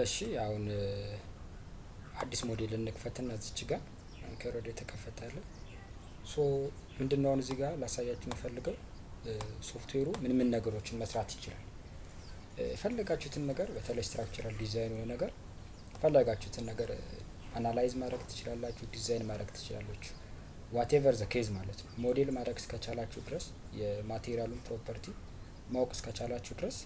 እሺ አሁን አዲስ ሞዴል እንክፈትና እዚች ጋር ከሮድ የተከፈታለ ሶ ምንድነው አሁን እዚህ ጋር ላሳያችሁ የምፈልገው ሶፍትዌሩ ምን ነገሮችን መስራት ይችላል። ፈለጋችሁትን ነገር በተለይ ስትራክቸራል ዲዛይን የሆነ ነገር ፈለጋችሁትን ነገር አናላይዝ ማድረግ ትችላላችሁ፣ ዲዛይን ማድረግ ትችላላችሁ። ዋቴቨር ዘ ኬዝ ማለት ነው። ሞዴል ማድረግ እስከቻላችሁ ድረስ የማቴሪያሉን ፕሮፐርቲ ማወቅ እስከቻላችሁ ድረስ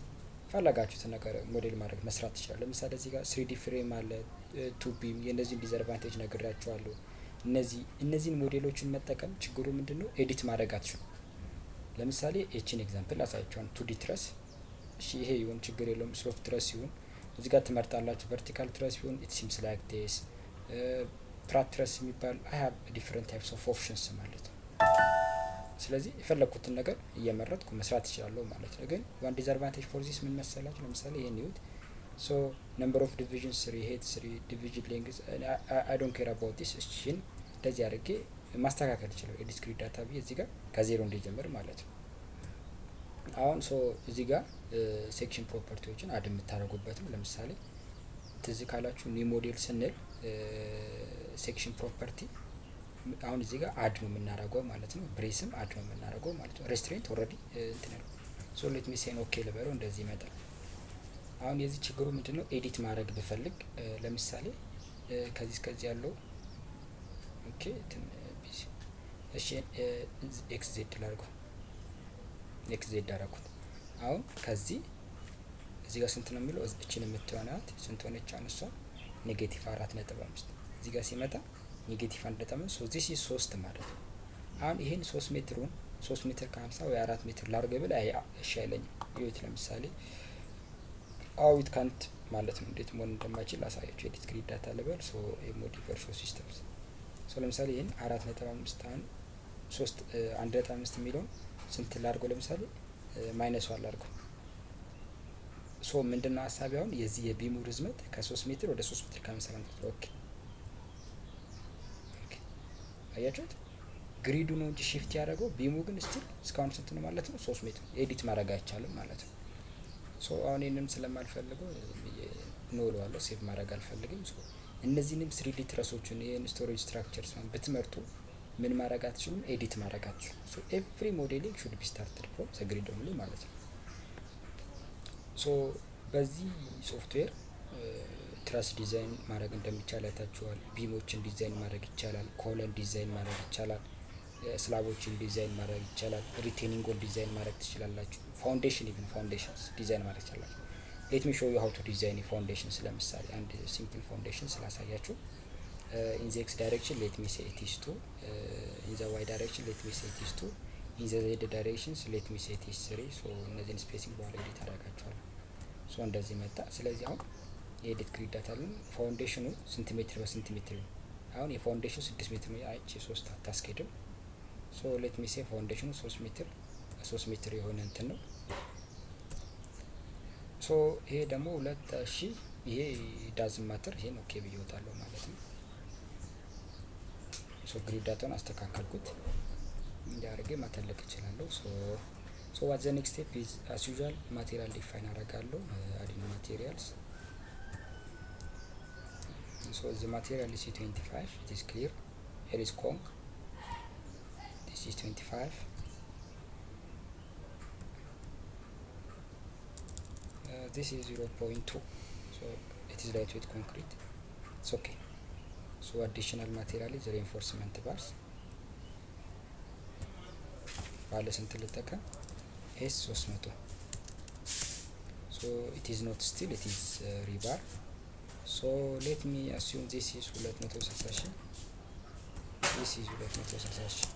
ፈለጋችሁትን ነገር ሞዴል ማድረግ መስራት ይችላል። ለምሳሌ እዚህ ጋር 3D ፍሬም አለ፣ 2 ቢም የነዚህን ዲስአድቫንቴጅ ነግራችኋለሁ። እነዚህን ሞዴሎችን መጠቀም ችግሩ ምንድነው? ኤዲት ማድረግ አትችሉ። ለምሳሌ ኤችን ኤግዛምፕል አሳያችኋለሁ። 2D ትረስ እሺ፣ ይሄ ይሁን ችግር የለውም። ስሎፕ ትረስ ይሁን እዚህ ጋር ትመርጣላችሁ። ቨርቲካል ትረስ ይሁን ኢት ሲምስ ላይክ ዲስ ፕራት ትረስ የሚባል አይ ሃቭ ዲፈረንት ታይፕስ ኦፍ ኦፕሽንስ ማለት ነው። ስለዚህ የፈለኩትን ነገር እየመረጥኩ መስራት ይችላል ማለት ነው። ግን ዋን ዲስአድቫንቴጅ ፎር ዚስ ምን መሰላችሁ? ለምሳሌ ይሄን ይሁት ሶ ነምበር ኦፍ ዲቪዥንስ 3 ሄድ 3 ዲቪዥን ሌንግዝ አይ ዶንት ኬር አባውት ዲስ። እሺን እንደዚህ አድርጌ ማስተካከል ይችላል። የዲስክሪት ዳታ ብዬ እዚህ ጋር ከዜሮ እንዲጀምር ማለት ነው። አሁን ሶ እዚህ ጋር ሴክሽን ፕሮፐርቲዎችን አድ የምታደርጉበት ነው። ለምሳሌ ትዝ ካላችሁ ኒው ሞዴል ስንል ሴክሽን ፕሮፐርቲ አሁን እዚህ ጋር አድ ነው የምናደርገው ማለት ነው። ብሬስም አድ ነው የምናደርገው ማለት ነው። ሬስትሬንት ኦልሬዲ እንትን ነው። ሶ ሌት ሚ ሴን ኦኬ ልበለው። እንደዚህ ይመጣል። አሁን የዚህ ችግሩ ምንድነው? ኤዲት ማድረግ ብፈልግ ለምሳሌ ከዚህ እስከዚህ ያለው ኦኬ እሺ ኤክስ ዜድ ላድርገው። ኤክስ ዜድ አደረኩት። አሁን ከዚህ እዚህ ጋር ስንት ነው የሚለው? እቺን የምትሆናት ስንት ሆነች? አንሷ ኔጌቲቭ 4.5 እዚህ ጋር ሲመጣ ኔጌቲቭ 1.5 ሶ ዚስ ኢዝ 3 ማለት ነው። አሁን ይሄን 3 ሜትሩን 3 ሜትር ከ50 ወይ 4 ሜትር ላድርግ ብል እሺ አይለኝም። ይሁት ለምሳሌ አዊት ካንት ማለት ነው። እንዴት መሆን እንደማይችል አሳያችሁ። ኤዲት ግሪድ ዳታ ለበል ሶ ሞዲፋየር ሾ ሲስተምስ ሶ ለምሳሌ ይሄን 4.5 አሁን 3 1.5 የሚለውን ስንት ላድርገው? ለምሳሌ ማይነስ 1 ላድርገው። ሶ ምንድነው ሐሳቢ? አሁን የዚህ የቢሙ ርዝመት ከ3 ሜትር ወደ 3 ሜትር ከ50 ኦኬ አያችሁት? ግሪዱ ነው እንጂ ሺፍት ያደረገው ቢሙ ግን ስቲል እስካሁን ስንት ነው ማለት ነው? 3 ሜትር። ኤዲት ማድረግ አይቻልም ማለት ነው። ሶ አሁን ይሄንም ስለማልፈልገው ኖ እለዋለሁ። ሴቭ ማድረግ አልፈልግም። ሶ እነዚህንም 3D ትረሶችን ይሄን ስቶሬጅ ስትራክቸርስ ብትመርጡ ምን ማድረግ አትችሉም? ኤዲት ማድረግ አትችሉም። ሶ ኤቭሪ ሞዴሊንግ ሹድ ቢ ስታርትድ ፍሮም ዘ ግሪድ ኦንሊ ማለት ነው። ሶ በዚህ ሶፍትዌር ትራስ ዲዛይን ማድረግ እንደሚቻል አይታችኋል። ቢሞችን ዲዛይን ማድረግ ይቻላል። ኮለን ዲዛይን ማድረግ ይቻላል። ስላቦችን ዲዛይን ማድረግ ይቻላል። ሪቴኒንግን ዲዛይን ማድረግ ትችላላችሁ። ፋውንዴሽን ኢቭን ፋውንዴሽንስ ዲዛይን ማድረግ ትችላላችሁ። ሌት ሚ ሾው ዩ ሃው ቱ ዲዛይን ፋውንዴሽንስ። ለምሳሌ አንድ ሲምፕል ፋውንዴሽን ስላሳያችሁ ኢን ዘ ኤክስ ዳይሬክሽን ሌት ሚ ሴ ኢት ኢዝ 2 ኢን ዘ ዋይ ዳይሬክሽን ሌት ሚ ሴ ኢት ኢዝ 2 ኢን ዘ ዜድ ዳይሬክሽንስ ሌት ሚ ሴ ኢት ኢዝ 3 ሶ እነዚህን ስፔሲንግ በኋላ ኤዲት አደርጋቸዋለሁ። ሶ እንደዚህ መጣ። ስለዚህ አሁን የኤዲት ግሪድ ዳታ ላይ ፋውንዴሽኑ ስንት ሜትር በስንት ሜትር ነው? አሁን የፋውንዴሽኑ 6 ሜትር ነው። አይቺ 3 አታስኬድም። ሶ ሌት ሚ ሴ ፋውንዴሽኑ 3 ሜትር 3 ሜትር የሆነ እንትን ነው። ሶ ይሄ ደግሞ 2000 ይሄ ዳዝ ማተር ይሄን ኦኬ ብዬ እወጣለሁ ማለት ነው። ሶ ግሪድ ዳታውን አስተካከልኩት። እንዲያርገ ማተለቅ እችላለሁ። ሶ what the next step is as usual material define አደርጋለሁ። adding materials. So the material is 25. It is clear. Here is conch. This is 25. This is 0.2. So it is lightweight concrete. It's okay. So additional material is reinforcement bars. ባለ ስንት ልጠቀም? ኤስ 300. So it is not steel, it is rebar. So let me assume this is 260,000. This is 260,000.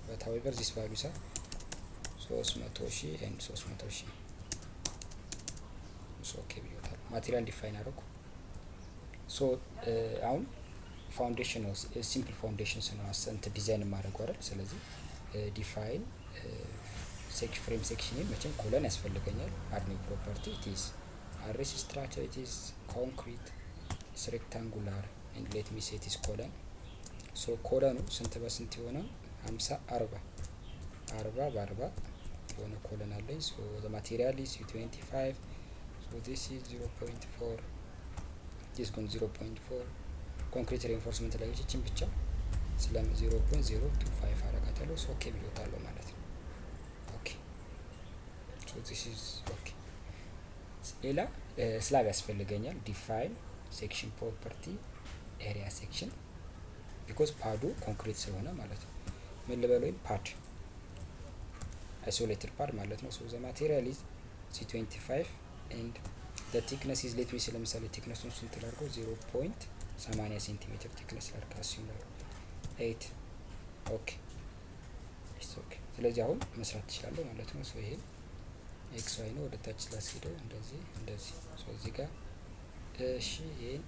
But however this values are 300,000 and 300,000. So okay ብዬታል። ማቴሪያል ዲፋይን አደረኩ። ሶ አሁን ፋውንዴሽን ነው ሲምፕል ፋውንዴሽን ነው አሰንት ዲዛይን ማድረግ አይደል? ስለዚህ ዲፋይን ሴክሽን ፍሬም ሴክሽን መቼም ኮለን ያስፈልገኛል። አድሚን ፕሮፐርቲ it is RS structure, it is concrete, it's rectangular and let me say it is colon. so ኮለኑ ስንት በስንት ይሆናል? 50 40 በ40 የሆነ ኮለን አለኝ። so the material is 25. so this is 0.4 this going 0.4 ኮንክሪት ሬንፎርስመንት ላይ እቺን ብቻ ስለም 0.025 አረጋታለሁ ሶ ኦኬ ብሎታለሁ ማለት ነው። ኦኬ ሶ this is ኦኬ ሌላ ስላብ ያስፈልገኛል ዲፋይን ሴክሽን ፕሮፐርቲ ኤሪያ ሴክሽን ቢኮዝ ፓዱ ኮንክሪት ስለሆነ ማለት ነው። ምን ልበለው ፓድ isolated ፓድ ማለት ነው። ሶ ዘ ማቴሪያል ኢዝ C25 and the thickness is let me say ለምሳሌ ቲክነሱን ስንት ላድርገው 0.80 ሴንቲሜትር ቲክነስ ላድርገው አስዩም 8 ኦኬ ኢትስ ኦኬ። ስለዚህ አሁን መስራት ትችላለህ ማለት ነው። ሶ ይሄ ኤክስ ዋይ ነው ወደ ታች ላስሄደው እንደዚህ ሶ እዚህ ጋር እሺ ይሄን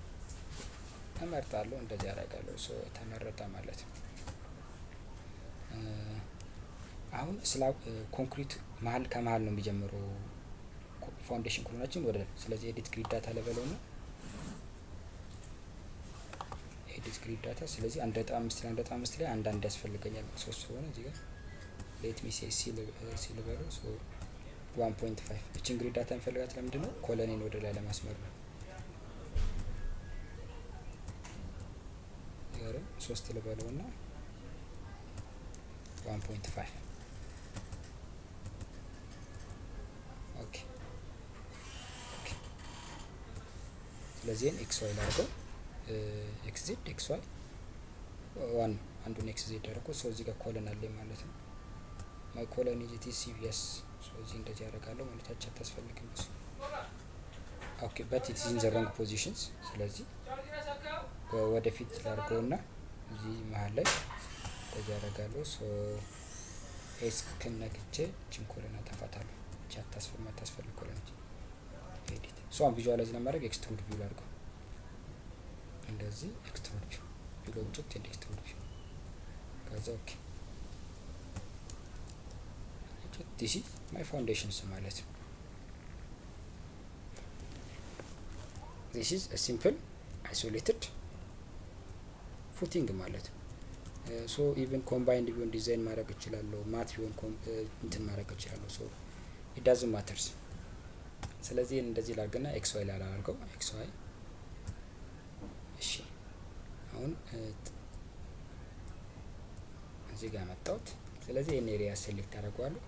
እመርጣለሁ እንደዚህ አደርጋለሁ ሶ ተመረጠ ማለት ነው። አሁን ስላብ ኮንክሪት መሀል ከመሀል ነው የሚጀምረው ፋውንዴሽን ኮሎናችን ወደ ስለዚህ ኤዲት ግሪድ ዳታ ለበለው ነው ኤዲት ግሪድ ዳታ ስለዚህ 1.5 ላይ አንድ ያስፈልገኛል 3 ስለሆነ እዚህ ጋር ሌት ሚ ሴ ሲ ለበለው ሶ 1.5 እቺን ግሪድ ዳታ እንፈልጋት ለምንድን ነው ኮሎኔን ወደ ላይ ለማስመር ነው። ያረ 3 ለበለውና 1.5 ኦኬ ስለዚህ ኤክስ ዋይ ላድርገው ኤክስ ዜድ ኤክስ ዋይ 1 አንዱን ኤክስ ዜድ አድርገው ሶ እዚህ ጋር ኮለን አለ ማለት ነው። ማይ ኮለን ኢዝ ሲቪኤስ ሶ እዚህ እንደዚህ ያደርጋለሁ ማለት አታስፈልግም እሱ ኦኬ በት ኢት ኢዝ ኢን ዘ ሮንግ ፖዚሽንስ ስለዚህ ወደፊት ላድርገውና እዚህ መሀል ላይ እንደዚህ ያደርጋለሁ ሶ ኤስ ከነክቼ ቺን ኮለን አጠፋታለሁ አታስፈልግ ኮለን ኤዲት ሶ አን ቪዥዋላይዝ ለማድረግ ኤክስትሩድ ቪው ላድርገው እንደዚህ ኤክስትሩድ ቪው ቪው ኦብጀክት ኤንድ ኤክስትሩድ ቪው ከዛ ኦኬ this is my foundations ማለት ነው። this is a simple isolated footing ማለት ነው። ሶ ኢቭን ኮምባይንድ ቢሆን ዲዛይን ማድረግ እችላለሁ ማት ቢሆን እንትን ማድረግ እችላለሁ ሶ it doesn't matters ስለዚህ እንደዚህ ላድርግና ኤክስ ዋይ ላድርገው ኤክስ ዋይ እሺ አሁን እዚህ ጋር መጣሁት ስለዚህ ይሄን ኤሪያ ሴሌክት አደርጋለሁ።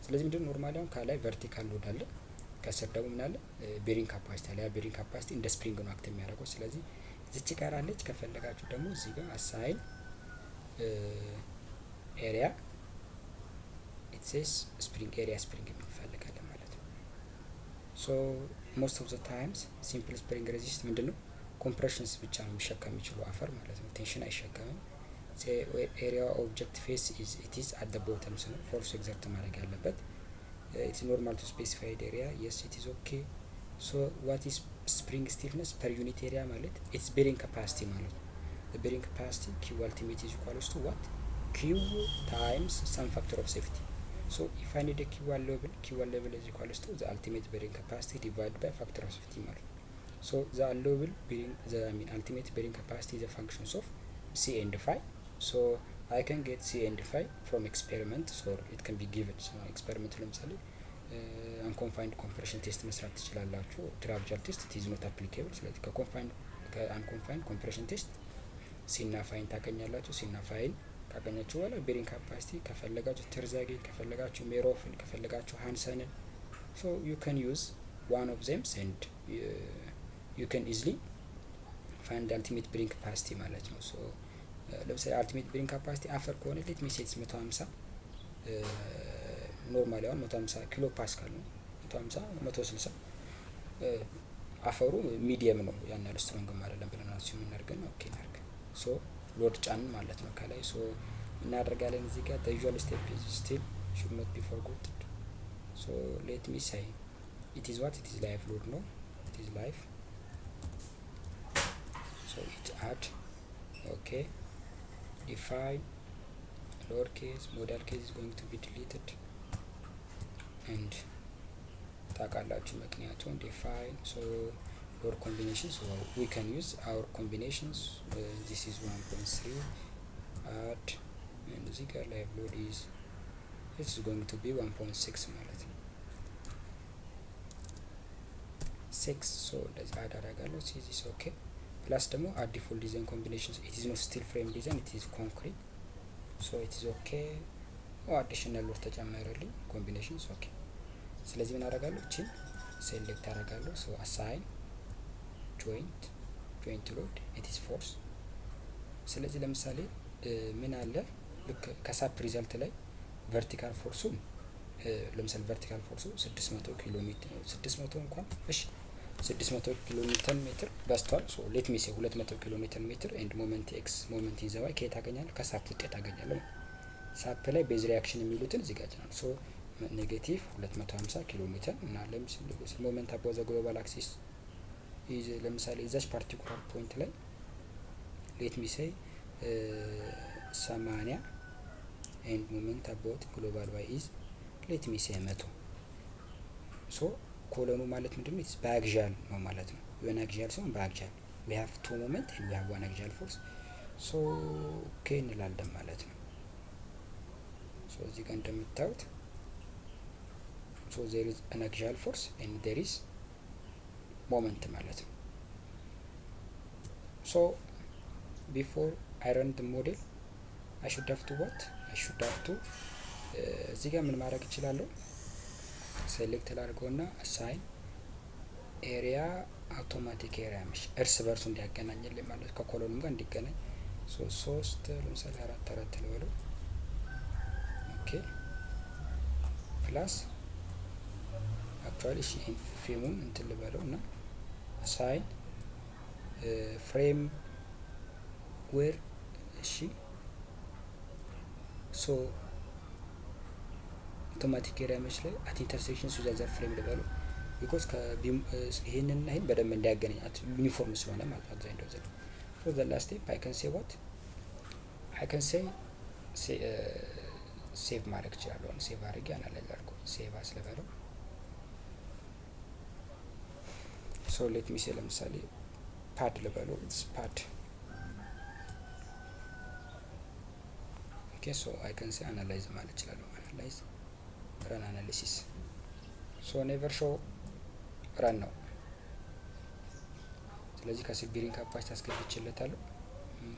ስለዚህ ምንድነው ኖርማሊ አሁን ከላይ ቨርቲካል ሎድ አለ ከስር ደግሞ ምን አለ ቤሪንግ ካፓሲቲ አለ ያ ቤሪንግ ካፓሲቲ እንደ ስፕሪንግ ነው አክት የሚያደርገው ስለዚህ እዚች ጋር አለች ከፈለጋችሁ ደግሞ እዚህ ጋር አሳይን ኤሪያ it says spring area spring እንፈልጋለን ማለት ነው። so most of the times simple spring resist ምንድነው compressions ብቻ ነው የሚሸከም የሚችለው አፈር ማለት ነው ቴንሽን አይሸከምም። say area object face is it is at the bottom so force exert ማድረግ ያለበት it's normal to specified area yes it is okay. so what is spring stiffness per unit area ማለት it's bearing capacity ማለት ነው. the bearing capacity q ultimate is equals to what q times some factor of safety. so if I need a q1 level is equals to the ultimate bearing capacity divided by factor of safety ማለት ነው. so the allowable bearing ultimate bearing capacity is a function of c and phi. so I can get c and phi from experiment so it can be given so experiment ለምሳሌ unconfined compression test መስራት ትችላላችሁ trapezoidal test it is not applicable ስለዚህ unconfined compression test c እና phi ታገኛላችሁ c እና phi ካገኛችሁ በኋላ bearing capacity ከፈለጋችሁ ተርዛጌ ከፈለጋችሁ ሜሮፍን ከፈለጋችሁ ሃንሰንን so you can use one of them and you can easily find the ultimate bearing capacity ማለት ነው. so ለምሳሌ ultimate bearing capacity አፈር ከሆነ let me say it's 150 ኖርማሊ አሁን 150 ኪሎ ፓስካል ነው 150 160 አፈሩ ሚዲየም ነው ያን ያህል ስትሮንግ አይደለም ብለን አስዩም እናርገን ኦኬ እናርገ so ሎድ ጫን ማለት ነው ከላይ so እናደርጋለን እዚህ ጋር the usual step is still should not be forgotten. so let me say it is what it is live load no it is live so it add okay define lower case modal case is going to be deleted and ታቃላችሁ ምክንያቱም define so load combinations so we can use our combinations this is 1.3 add and this ጋር live load is it's going to be 1.6 ማለት ነው 6 so let's add አደርጋለሁ this is okay ፕላስ ደግሞ አድ ዲፎልት ዲዛይን ኮምቢኔሽንስ ኢት ኢዝ ኖት ስቲል ፍሬም ዲዛይን ኢት ኢዝ ኮንክሪት ሶ ኢት ኢዝ ኦኬ አዲሽናል ወር ተጨመረልኝ ኮምቢኔሽንስ ኦኬ። ስለዚህ ምን አደርጋለሁ እቺን ሴሌክት አደርጋለሁ ሶ አሳይን ጆይንት ሎድ ኢት ኢዝ ፎርስ። ስለዚህ ለምሳሌ ምን አለ ልክ ከሳፕ ሪዛልት ላይ ቨርቲካል ፎርሱ ለምሳሌ ቨርቲካል ፎርሱ 600 ኪሎ ሜትር 600 እንኳን እሺ 600 ኪሎ ሜትር በስቷል። ሶ ሌት ሚ ሴ 200 ኪሎ ሜትር ኤንድ ሞመንት ኤክስ ሞመንት ይዘዋይ ከየት አገኛለሁ? ከሳፕ ውጤት አገኛለሁ። ሳፕ ላይ ቤዝ ሪአክሽን የሚሉትን እዚህ ጋር ነው። ሶ ኔጌቲቭ 250 ኪሎ ሜትር እና ለምሳሌ ሞመንት አባው ዘ ግሎባል አክሲስ ኢዝ ለምሳሌ እዛች ፓርቲኩላር ፖይንት ላይ ሌት ሚ ሴ 80 ኤንድ ሞመንት አባውት ግሎባል ዋይ ኢዝ ሌት ሚ ሴ 100 ሶ ኮሎኑ ማለት ምንድነው? ኢትስ ባክዣል ነው ማለት ነው። የሆነ አክዣል ሲሆን ባክዣል we have two moment and we have one axial force so ኦኬ እንላለን ማለት ነው። ሶ እዚህ ጋር እንደምታዩት so there is an axial force and there is moment ማለት ነው። so before I run the model I should have to እዚህ ጋር ምን ማድረግ እችላለሁ? ሴሌክት ላድርገውና አሳይን ኤሪያ አውቶማቲክ ኤሪያ ምሽ እርስ በርሱ እንዲያገናኝልኝ ማለት ከኮሎኑም ጋር እንዲገናኝ ሶ 3 ለምሳሌ 4 ልበለው ኦኬ ፕላስ አክቹአሊ እሺ ፍሬሙን እንትን ልበለው እና አሳይን ፍሬም ዌር እሺ ሶ አውቶማቲክ ኤሪያ መች ላይ አት ኢንተርሴክሽን ዊዝ አዘር ፍሬም ልበለው ቢኮዝ ይሄንና ይሄን በደንብ እንዲያገናኛት ዩኒፎርም ስለሆነ ማለት ነው። ዛይንዶ ዘ ፎር ዘ ላስት ስቴፕ አይ ካን ሴይ ሴቭ ማድረግ እችላለሁ። ሴቭ አድርጌ አናላይዝ አድርጎ ሴቭ አስለበለው ሶ ሌት ሚ ሴ ለምሳሌ ፓድ ልበለው ፓድ ኦኬ ሶ አይ ካን ሴይ አናላይዝ ማለት እችላለሁ። አናላይዝ run analysis so never show run ነው። ስለዚህ ከስር ቢሪንግ ካፓሲቲ አስገብቼለታለሁ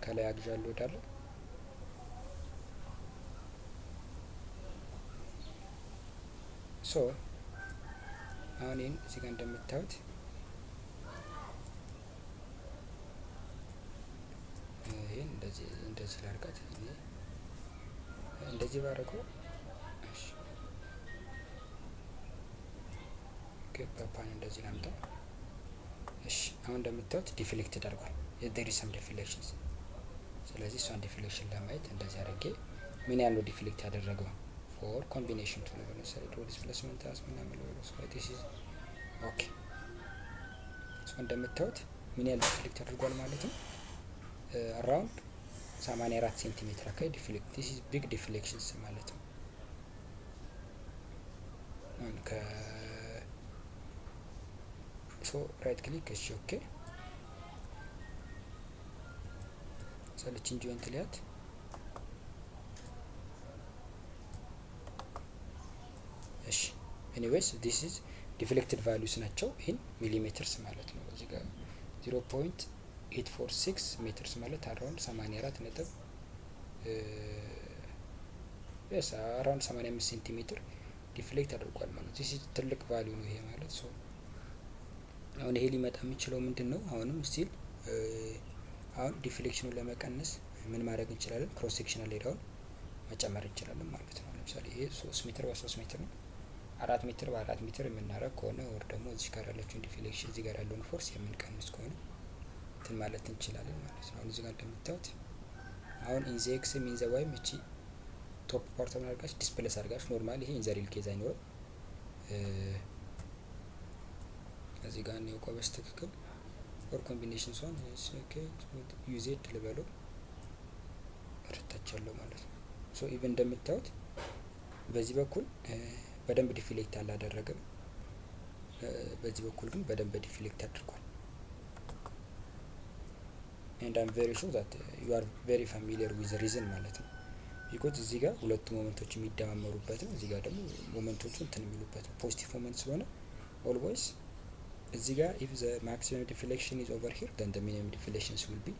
ከላይ አግዣለሁ ወዳለሁ ሶ አሁን ይሄን እዚህ ጋር እንደምታዩት ይሄን እንደዚህ ላድርጋት እንደዚህ ባደረገው ፓፓን እንደዚህ ላምጣው እሺ አሁን እንደምታዩት ዲፍሌክትድ አድርጓል። there is some deflections ስለዚህ እሷን ዲፍሌክሽን ለማየት እንደዚህ አድርጌ ምን ያለው ዲፍሌክት ያደረገው ፎር ኮምቢኔሽን ቱ ነው ሰሪ ቱ ዲስፕሌስመንት አስ ምን ያለው ሶ this is ኦኬ ሶ እንደምታዩት ምን ያለው ዲፍሌክት አድርጓል ማለት ነው around 84 ሴንቲሜትር አካባቢ ዲፍሌክት this is big deflections ማለት ነው። ሶ ራይት ክሊክ እሺ ኦኬ ሰለችን ጆይንት ሊያት እሺ ኤኒዌይስ this is deflected values ናቸው in millimeters ማለት ነው። እዚህ ጋር 0.846 ሜትርስ ማለት around 84 ነጥብ around 85 ሴንቲሜትር ዲፍሌክት አድርጓል ማለት this is ትልቅ ቫልዩ ነው ይሄ ማለት ሶ አሁን ይሄ ሊመጣ የሚችለው ምንድነው? አሁንም ስቲል አሁን ዲፍሌክሽኑን ለመቀነስ ምን ማድረግ እንችላለን? ክሮስ ሴክሽናል ኤሪያውን መጨመር እንችላለን ማለት ነው። ለምሳሌ ይሄ 3 ሜትር በ3 ሜትር ነው 4 ሜትር በ4 ሜትር የምናረግ ከሆነ ወር ደግሞ እዚህ ጋር ያለችውን ዲፍሌክሽን እዚህ ጋር ያለውን ፎርስ የምንቀንስ ከሆነ እንትን ማለት እንችላለን ማለት ነው። አሁን እዚህ ጋር እንደምታዩት አሁን ኢን ዘ ኤክስ ኢን ዘ ዋይ እቺ ቶፕ ፓርት አድርጋችሁ ዲስፕሌስ አድርጋችሁ ኖርማሊ ይሄ ኢን ዘ ሪል ኬዝ አይኖርም እዚህ ጋር ነው ቆበስ ትክክል ፎር ኮምቢኔሽን ሶን ኦኬ ዩዜድ ልበለው አርታቻለሁ ማለት ነው። ሶ ኢቭን እንደምታዩት በዚህ በኩል በደንብ ዲፍሌክት አላደረገም በዚህ በኩል ግን በደንብ ዲፍሌክት አድርጓል and I'm very sure that you are very familiar with the reason ማለት ነው because እዚህ ጋር ሁለቱ ሞመንቶች የሚደማመሩበት ነው እዚህ ጋር ደግሞ ሞመንቶቹ እንትን የሚሉበት ፖዚቲቭ ሞመንት ስለሆነ always እዚህ ጋር if the maximum deflection is over here then the minimum deflections will be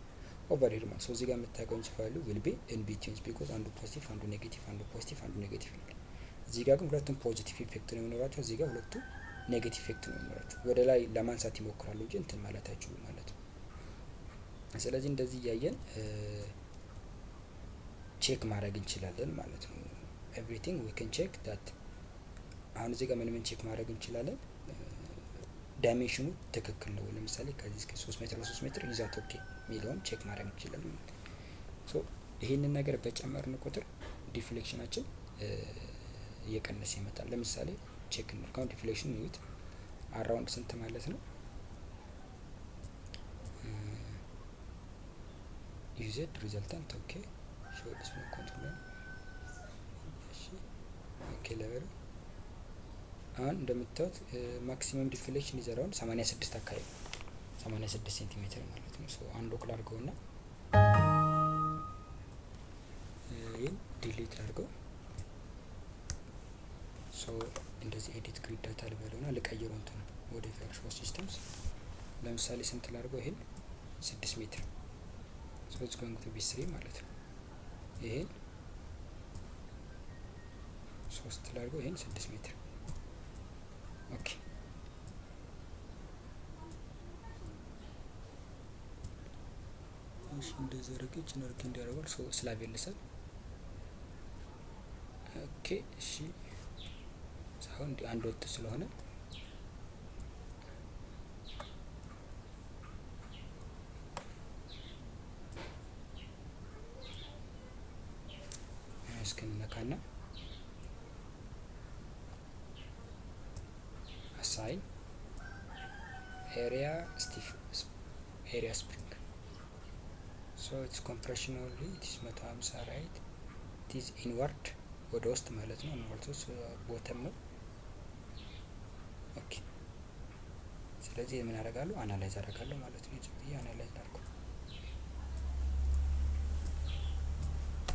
over here ማለት ነው። እዚህ ጋር የምታገኙት ቫልዩ will be in between because አንዱ ፖዚቲቭ አንዱ ኔጌቲቭ አንዱ ፖዚቲቭ አንዱ ኔጌቲቭ ነው። እዚህ ጋር ግን ሁለቱም ፖዚቲቭ ኢፌክት ነው የሚኖራቸው፣ እዚህ ጋር ሁለቱ ኔጌቲቭ ኢፌክት ነው የሚኖራቸው። ወደ ላይ ለማንሳት ይሞክራሉ እንጂ እንትን ማለት አይችሉም ማለት ነው። ስለዚህ እንደዚህ እያየን ቼክ ማድረግ እንችላለን ማለት ነው። ኤቭሪቲንግ ዊ ካን ቼክ ዳት። አሁን እዚህ ጋር ምን ቼክ ማድረግ እንችላለን? ዳይሜንሽኑ ትክክል ነው። ለምሳሌ ከዚህ እስከ 3 ሜትር በ3 ሜትር ይዛት ኦኬ ሚለውን ቼክ ማድረግ እንችላለን። ሶ ይሄንን ነገር በጨመርን ቁጥር ዲፍሌክሽናችን እየቀነሰ ይመጣል። ለምሳሌ ቼክ እናድርግ። ዲፍሌክሽን ዩት አራውንድ ስንት ማለት ነው? ዩዜድ ሪዘልታንት ኦኬ ሾው ዲስፕሌይ ኮንትሮል እሺ ኦኬ ለበሩ አሁን እንደምታዩት ማክሲመም ዲፍሌክሽን ኢዝ አራውንድ 86 አካባቢ 86 ሴንቲሜትር ማለት ነው። ሶ አንድ ኦክል አድርገውና ይሄን ዲሊት አድርገው። ሶ እንደዚህ ኤዲት ግሪድ ዳታ ልበለውና ልቀይረው እንትን ወደ ቨርቹዋል ሲስተምስ ለምሳሌ ስንት ላድርገው? ይሄን 6 ሜትር ሶ it's going to be 3 ማለት ነው። ይሄን 3 ላድርገው፣ ይሄን 6 ሜትር ኦኬ። እሺ እንደዚህ አድርጌ ጀነሬት እንዲያደርጋል ሶ ስላብ ይልሳል ኦኬ። እሺ ሳውንድ አንድ ወጥ ስለሆነ እስከነካና አሳይን ኤሪያ ስቲፍ ኤሪያ ስፕሪንግ ሶ ኢትስ ኮምፕሬሽን ኦንሊ ኢትስ 150 ራይት ኢትስ ኢንዋርድ ወደ ውስጥ ማለት ነው። ኢንዋርድስ ቦተም ነው ኦኬ። ስለዚህ ምን አደርጋለሁ? አናላይዝ አደርጋለሁ ማለት ነው። እዚህ አናላይዝ አድርጎ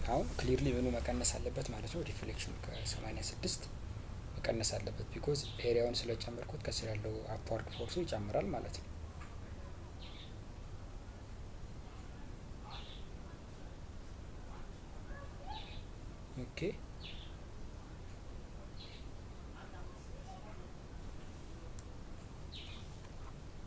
አሁን ክሊርሊ ምኑ መቀነስ አለበት ማለት ነው። ዲፍሌክሽኑ ከ86 መቀነስ አለበት ቢኮዝ ኤሪያውን ስለጨመርኩት ከስር ያለው አፕዋርድ ፎርሱ ይጨምራል ማለት ነው። ኦኬ